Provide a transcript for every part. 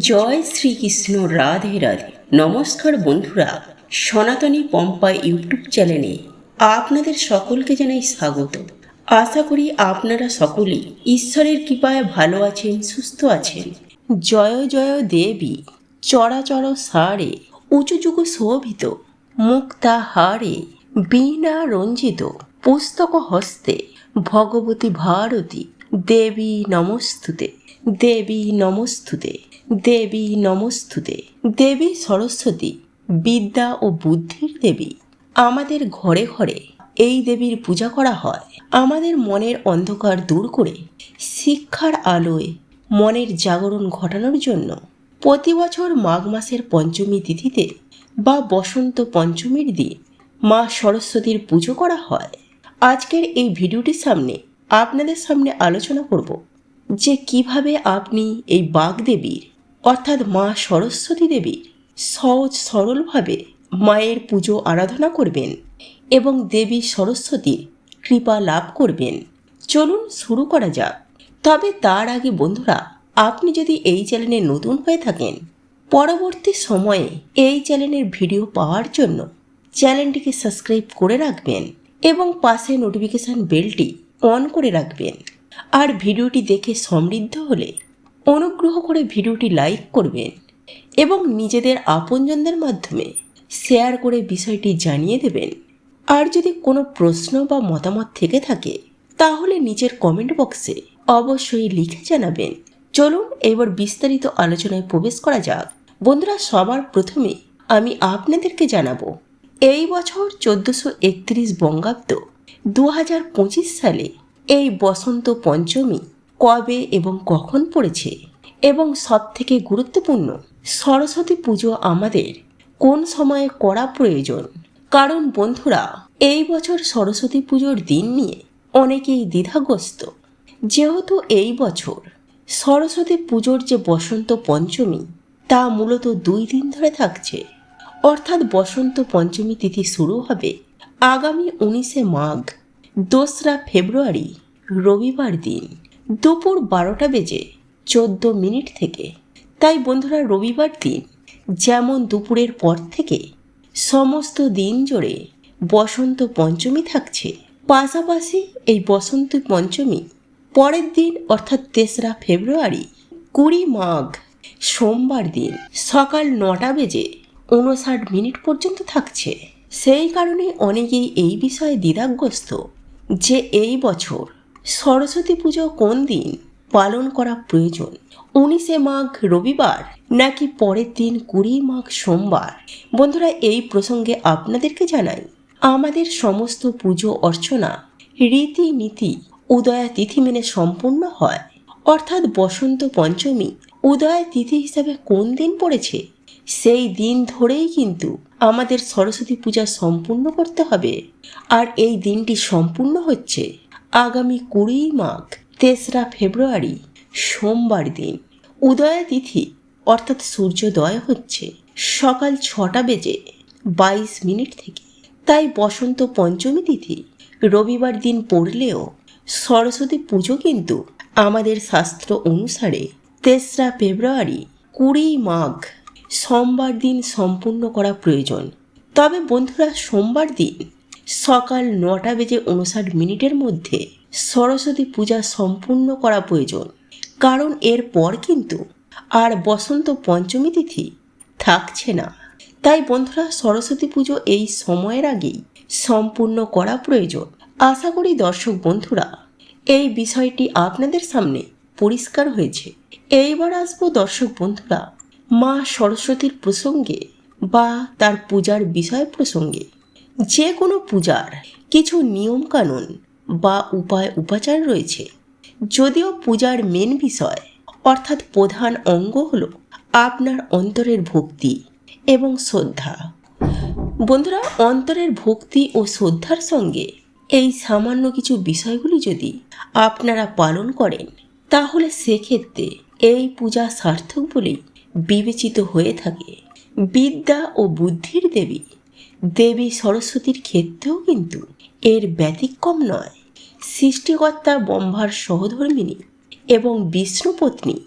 জয় শ্রীকৃষ্ণ, রাধে রাধে। নমস্কার বন্ধুরা, সনাতনী পম্পা ইউটিউব চ্যানেলে আপনাদের সকলকে জানাই স্বাগত। আশা করি আপনারা সকলেই ঈশ্বরের কৃপায় ভালো আছেন, সুস্থ আছেন। জয় জয় দেবী চরাচর সারে, উঁচু যুগ শোভিত মুক্তা হারে, বীণা রঞ্জিত পুস্তক হস্তে, ভগবতী ভারতী দেবী নমস্তুতে, দেবী নমস্তুতে, দেবী নমস্তুতে। দেবী সরস্বতী বিদ্যা ও বুদ্ধির দেবী। আমাদের ঘরে ঘরে এই দেবীর পূজা করা হয় আমাদের মনের অন্ধকার দূর করে শিক্ষার আলোয় মনের জাগরণ ঘটানোর জন্য। প্রতি বছর মাঘ মাসের পঞ্চমী তিথিতে বা বসন্ত পঞ্চমীর দিন মা সরস্বতীর পুজো করা হয়। আজকের এই ভিডিওটির সামনে আপনাদের সামনে আলোচনা করব যে কিভাবে আপনি এই বাগদেবীর অর্থাৎ মা সরস্বতী দেবীর সহজ সরলভাবে মায়ের পুজো আরাধনা করবেন এবং দেবী সরস্বতীর কৃপা লাভ করবেন। চলুন শুরু করা যাক। তবে তার আগে বন্ধুরা, আপনি যদি এই চ্যানেলে নতুন হয়ে থাকেন, পরবর্তী সময়ে এই চ্যানেলের ভিডিও পাওয়ার জন্য চ্যানেলটিকে সাবস্ক্রাইব করে রাখবেন এবং পাশে নোটিফিকেশান বেলটি অন করে রাখবেন। আর ভিডিওটি দেখে সমৃদ্ধ হলে অনুগ্রহ করে ভিডিওটি লাইক করবেন এবং নিজেদের আপনজনদের মাধ্যমে শেয়ার করে বিষয়টি জানিয়ে দেবেন। আর যদি কোনো প্রশ্ন বা মতামত থেকে থাকে তাহলে নিচের কমেন্ট বক্সে অবশ্যই লিখে জানাবেন। চলুন এবার বিস্তারিত আলোচনায় প্রবেশ করা যাক। বন্ধুরা, সবার প্রথমে আমি আপনাদেরকে জানাবো এই বছর 1431 বঙ্গাব্দ 2025 সালে এই বসন্ত পঞ্চমী কবে এবং কখন পড়েছে এবং সব থেকে গুরুত্বপূর্ণ সরস্বতী পুজো আমাদের কোন সময়ে করা প্রয়োজন। কারণ বন্ধুরা, এই বছর সরস্বতী পুজোর দিন নিয়ে অনেকেই দ্বিধাগ্রস্ত। যেহেতু এই বছর সরস্বতী পুজোর যে বসন্ত পঞ্চমী তা মূলত 2 দিন ধরে থাকছে, অর্থাৎ বসন্ত পঞ্চমী তিথি শুরু হবে আগামী 19শে মাঘ 2রা ফেব্রুয়ারি রবিবার দিন দুপুর 12টা বেজে 14 মিনিট থেকে। তাই বন্ধুরা, রবিবার দিন যেমন দুপুরের পর থেকে সমস্ত দিন জুড়ে বসন্ত পঞ্চমী থাকছে, পাশাপাশি এই বসন্ত পঞ্চমী পরের দিন অর্থাৎ 3রা ফেব্রুয়ারি 20 মাঘ সোমবার দিন সকাল 9টা বেজে 59 মিনিট পর্যন্ত থাকছে। সেই কারণে অনেকেই এই বিষয়ে দ্বিধাগ্রস্ত যে এই বছর সরস্বতী পুজো কোন দিন পালন করা প্রয়োজন, 19শে মাঘ রবিবার নাকি পরের দিন 20 মাঘ সোমবার। বন্ধুরা, এই প্রসঙ্গে আপনাদেরকে জানাই আমাদের সমস্ত পুজো অর্চনা রীতিনীতি উদয়া তিথি মেনে সম্পূর্ণ হয়, অর্থাৎ বসন্ত পঞ্চমী উদয়া তিথি হিসাবে কোন দিন পড়েছে সেই দিন ধরেই কিন্তু আমাদের সরস্বতী পূজা সম্পূর্ণ করতে হবে। আর এই দিনটি সম্পূর্ণ হচ্ছে আগামী 20 মাঘ 3রা ফেব্রুয়ারি সোমবার দিন। উদয়া তিথি অর্থাৎ সূর্যোদয় হচ্ছে সকাল 6টা বেজে 22 মিনিট থেকে। তাই বসন্ত পঞ্চমী তিথি রবিবার দিন পড়লেও সরস্বতী পুজো কিন্তু আমাদের শাস্ত্র অনুসারে 3রা ফেব্রুয়ারি 20 মাঘ সোমবার দিন সম্পূর্ণ করা প্রয়োজন। তবে বন্ধুরা, সোমবার দিন সকাল 9টা বেজে 59 মিনিটের মধ্যে সরস্বতী পূজা সম্পূর্ণ করা প্রয়োজন, কারণ এরপর কিন্তু আর বসন্ত পঞ্চমী তিথি থাকছে না। তাই বন্ধুরা, সরস্বতী পুজো এই সময়ের আগেই সম্পূর্ণ করা প্রয়োজন। আশা করি দর্শক বন্ধুরা এই বিষয়টি আপনাদের সামনে পরিষ্কার হয়েছে। এইবার আসবো দর্শক বন্ধুরা মা সরস্বতীর প্রসঙ্গে বা তার পূজার বিষয় প্রসঙ্গে। যে কোনো পূজার কিছু নিয়মকানুন বা উপায় উপাচার রয়েছে, যদিও পূজার মেন বিষয় অর্থাৎ প্রধান অঙ্গ হলো আপনার অন্তরের ভক্তি এবং শ্রদ্ধা। বন্ধুরা, অন্তরের ভক্তি ও শ্রদ্ধার সঙ্গে এই সামান্য কিছু বিষয়গুলি যদি আপনারা পালন করেন তাহলে সেক্ষেত্রে এই পূজা সার্থক বলেই বিবেচিত হয়ে থাকে। বিদ্যা ও বুদ্ধির দেবী দেবী সরস্বতীর ক্ষেত্রেও কিন্তু এর ব্যতিক্রম নয়। সৃষ্টিকর্তা ব্রহ্মার সহধর্মিণী এবং বিষ্ণুপত্নী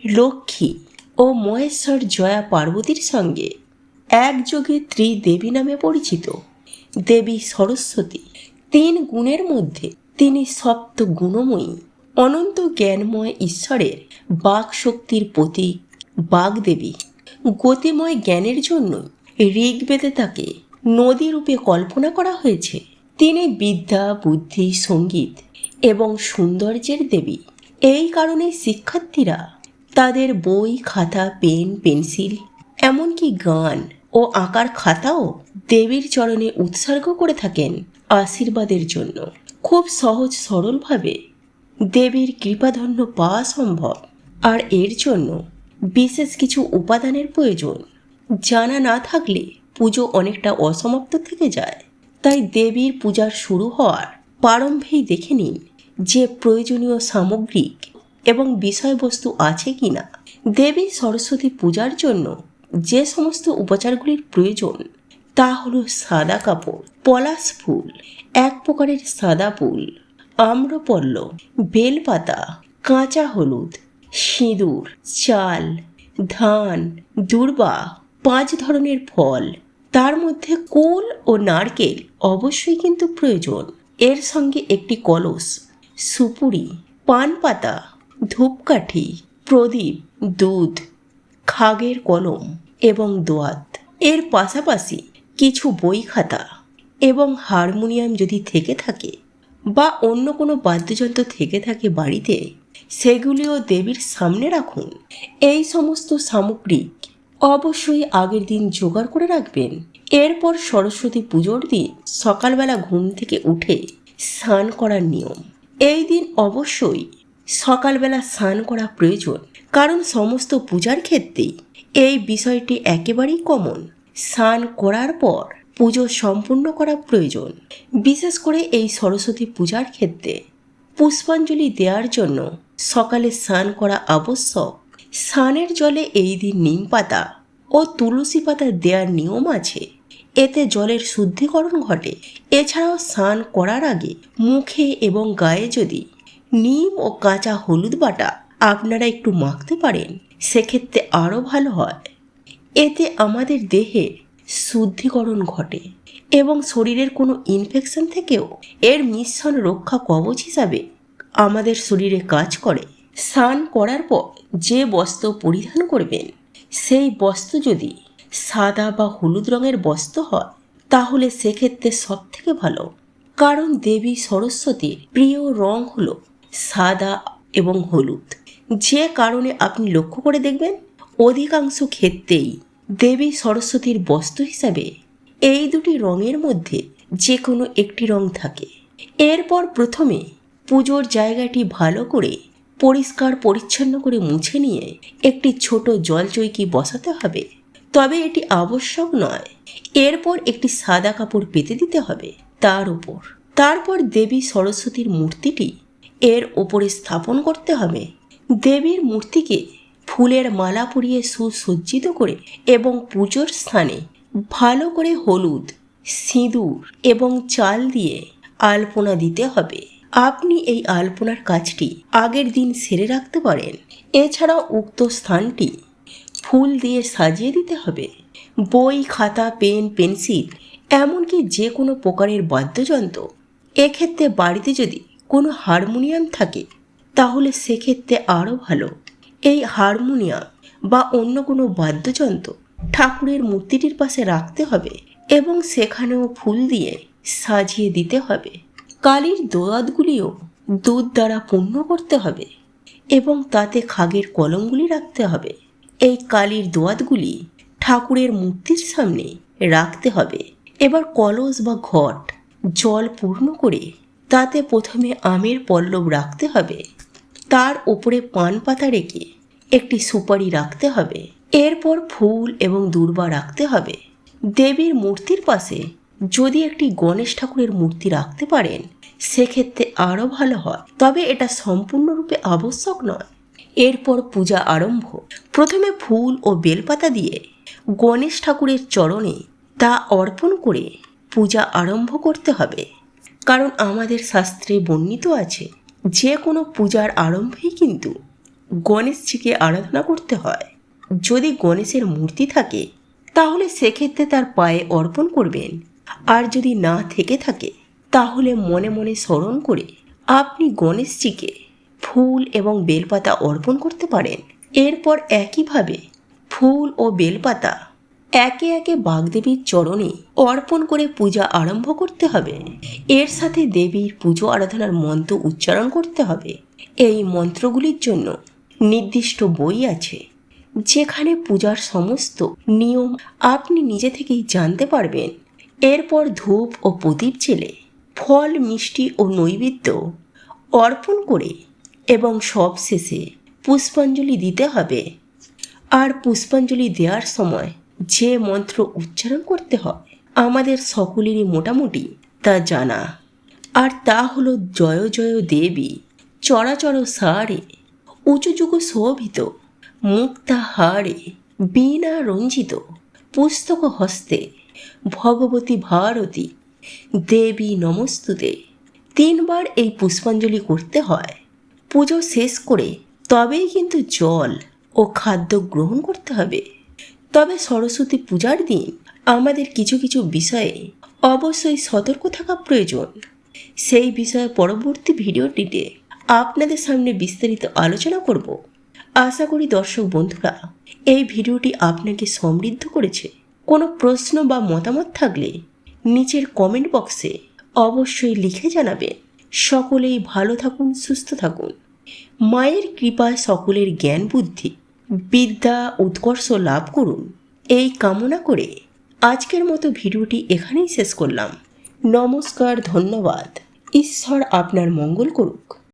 লক্ষ্মী ও মহেশ্বর জয়া পার্বতীর সঙ্গে একযোগে ত্রিদেবী নামে পরিচিত দেবী সরস্বতী। 3 গুণের মধ্যে তিনি সপ্ত গুণময়ী, অনন্ত জ্ঞানময় ঈশ্বরের বাক শক্তির প্রতীক বাগদেবী। গতিময় জ্ঞানের জন্য ঋগ্বেদে তাকে নদী রূপে কল্পনা করা হয়েছে। তিনি বিদ্যা, বুদ্ধি, সঙ্গীত এবং সৌন্দর্যের দেবী। এই কারণে শিক্ষার্থীরা তাদের বই, খাতা, পেন, পেন্সিল, এমনকি গান ও আঁকার খাতাও দেবীর চরণে উৎসর্গ করে থাকেন আশীর্বাদের জন্য। খুব সহজ সরলভাবে দেবীর কৃপাধন্য পাওয়া সম্ভব, আর এর জন্য বিশেষ কিছু উপাদানের প্রয়োজন। জানা না থাকলে পুজো অনেকটা অসমাপ্ত থেকে যায়। তাই দেবীর পূজার শুরু হওয়ার প্রারম্ভেই দেখে নিন যে প্রয়োজনীয় সামগ্রিক এবং বিষয়বস্তু আছে কিনা। দেবী সরস্বতী পূজার জন্য যে সমস্ত উপাচারগুলির প্রয়োজন তা হলো সাদা কাপড়, পলাশ ফুল, 1 প্রকারের সাদা ফুল, আম্রপল্লব, বেলপাতা, কাঁচা হলুদ, সিঁদুর, চাল, ধান, দূর্বা, 5 ধরনের ফল, তার মধ্যে কুল ও নারকেল অবশ্যই কিন্তু প্রয়োজন। এর সঙ্গে একটি কলস, সুপুরি, পান পাতা, ধূপকাঠি, প্রদীপ, দুধ, খাগের কলম এবং দোয়াত। এর পাশাপাশি কিছু বই খাতা এবং হারমোনিয়াম যদি থেকে থাকে বা অন্য কোনো বাদ্যযন্ত্র থেকে থাকে বাড়িতে, সেগুলিও দেবীর সামনে রাখুন। এই সমস্ত সামগ্রিক অবশ্যই আগের দিন জোগাড় করে রাখবেন। এরপর সরস্বতী পুজোর দিন সকালবেলা ঘুম থেকে উঠে স্নান করার নিয়ম। এই দিন অবশ্যই সকালবেলা স্নান করা প্রয়োজন, কারণ সমস্ত পূজার ক্ষেত্রেই এই বিষয়টি একেবারেই কমন। স্নান করার পর পুজো সম্পূর্ণ করা প্রয়োজন। বিশেষ করে এই সরস্বতী পূজার ক্ষেত্রে পুষ্পাঞ্জলি দেওয়ার জন্য সকালে স্নান করা আবশ্যক। স্নানের জলে এই দিন নিম পাতা ও তুলসী পাতা দেওয়ার নিয়ম আছে, এতে জলের শুদ্ধিকরণ ঘটে। এছাড়াও স্নান করার আগে মুখে এবং গায়ে যদি নিম ও কাঁচা হলুদ বাটা আপনারা একটু মাখতে পারেন, সেক্ষেত্রে আরও ভালো হয়। এতে আমাদের দেহে শুদ্ধিকরণ ঘটে এবং শরীরের কোনো ইনফেকশন থেকেও এর মিশ্রণ রক্ষা কবচ হিসাবে আমাদের শরীরে কাজ করে। স্নান করার পর যে বস্ত্র পরিধান করবেন, সেই বস্ত্র যদি সাদা বা হলুদ রঙের বস্ত্র হয় তাহলে সেক্ষেত্রে সব থেকে ভালো, কারণ দেবী সরস্বতীর প্রিয় রং হলো সাদা এবং হলুদ। যে কারণে আপনি লক্ষ্য করে দেখবেন অধিকাংশ ক্ষেত্রেই দেবী সরস্বতীর বস্ত্র হিসাবে এই দুটি রঙের মধ্যে যে কোনো একটি রং থাকে। এরপর প্রথমে পুজোর জায়গাটি ভালো করে পরিষ্কার পরিচ্ছন্ন করে মুছে নিয়ে একটি ছোট জলচৌকি বসাতে হবে, তবে এটি আবশ্যক নয়। এরপর একটি সাদা কাপড় পেতে দিতে হবে তার উপর। তারপর দেবী সরস্বতীর মূর্তিটি এর ওপরে স্থাপন করতে হবে। দেবীর মূর্তিকে ফুলের মালা পরিয়ে সুসজ্জিত করে এবং পুজোর স্থানে ভালো করে হলুদ, সিঁদুর এবং চাল দিয়ে আলপনা দিতে হবে। আপনি এই আলপনার কাজটি আগের দিন সেরে রাখতে পারেন। এছাড়াও উক্ত স্থানটি ফুল দিয়ে সাজিয়ে দিতে হবে। বই, খাতা, পেন, পেন্সিল, এমনকি যে কোনো প্রকারের বাদ্যযন্ত্র, এক্ষেত্রে বাড়িতে যদি কোনো হারমোনিয়াম থাকে তাহলে সেক্ষেত্রে আরও ভালো। এই হারমোনিয়াম বা অন্য কোনো বাদ্যযন্ত্র ঠাকুরের মূর্তিটির পাশে রাখতে হবে এবং সেখানেও ফুল দিয়ে সাজিয়ে দিতে হবে। কালীর দোয়াতগুলিও দুধ দ্বারা পূর্ণ করতে হবে এবং তাতে খাগের কলমগুলি রাখতে হবে। এই কালীর দোয়াতগুলি ঠাকুরের মূর্তির সামনে রাখতে হবে। এবার কলস বা ঘট জল পূর্ণ করে তাতে প্রথমে আমের পল্লব রাখতে হবে, তার উপরে পান পাতা রেখে একটি সুপারি রাখতে হবে। এরপর ফুল এবং দূর্বা রাখতে হবে। দেবীর মূর্তির পাশে যদি একটি গণেশ ঠাকুরের মূর্তি রাখতে পারেন সেক্ষেত্রে আরও ভালো হয়, তবে এটা সম্পূর্ণরূপে আবশ্যক নয়। এরপর পূজা আরম্ভ। প্রথমে ফুল ও বেলপাতা দিয়ে গণেশ ঠাকুরের চরণে তা অর্পণ করে পূজা আরম্ভ করতে হবে, কারণ আমাদের শাস্ত্রে বর্ণিত আছে যে কোনো পূজার আরম্ভেই কিন্তু গণেশজিকে আরাধনা করতে হয়। যদি গণেশের মূর্তি থাকে তাহলে সেক্ষেত্রে তার পায়ে অর্পণ করবেন, আর যদি না থেকে থাকে তাহলে মনে মনে স্মরণ করে আপনি গণেশজিকে ফুল এবং বেলপাতা অর্পণ করতে পারেন। এরপর একইভাবে ফুল ও বেলপাতা একে একে বাগদেবীর চরণে অর্পণ করে পূজা আরম্ভ করতে হবে। এর সাথে দেবীর পুজো আরাধনার মন্ত্র উচ্চারণ করতে হবে। এই মন্ত্রগুলির জন্য নির্দিষ্ট বই আছে, যেখানে পূজার সমস্ত নিয়ম আপনি নিজে থেকেই জানতে পারবেন। এরপর ধূপ ও প্রদীপ জেলে ফল, মিষ্টি ও নৈবেদ্য অর্পণ করে এবং সবশেষে পুষ্পাঞ্জলি দিতে হবে। আর পুষ্পাঞ্জলি দেওয়ার সময় যে মন্ত্র উচ্চারণ করতে হয় আমাদের সকলেরই মোটামুটি তা জানা, আর তা হলো জয় জয় দেবী চরাচর সারে উঁচুযুগ শোভিত মুক্তা হারে বীণা রঞ্জিত পুস্তক হস্তে ভগবতী ভারতী দেবী নমস্তুতে। 3 বার এই পুষ্পাঞ্জলি করতে হয়। পুজো শেষ করে তবেই কিন্তু জল ও খাদ্য গ্রহণ করতে হবে। তবে সরস্বতী পূজার দিন আমাদের কিছু কিছু বিষয়ে অবশ্যই সতর্ক থাকা প্রয়োজন। সেই বিষয়ে পরবর্তী ভিডিওটিতে আপনাদের সামনে বিস্তারিত আলোচনা করব। আশা করি দর্শক বন্ধুরা এই ভিডিওটি আপনাকে সমৃদ্ধ করেছে। কোনো প্রশ্ন বা মতামত থাকলে নিচের কমেন্ট বক্সে অবশ্যই লিখে জানাবেন। সকলেই ভালো থাকুন, সুস্থ থাকুন। মায়ের কৃপায় সকলের জ্ঞান বুদ্ধি বিদ্যা উৎকর্ষ লাভ করুন, এই কামনা করে আজকের মতো ভিডিওটি এখানেই শেষ করলাম। নমস্কার, ধন্যবাদ। ঈশ্বর আপনার মঙ্গল করুক।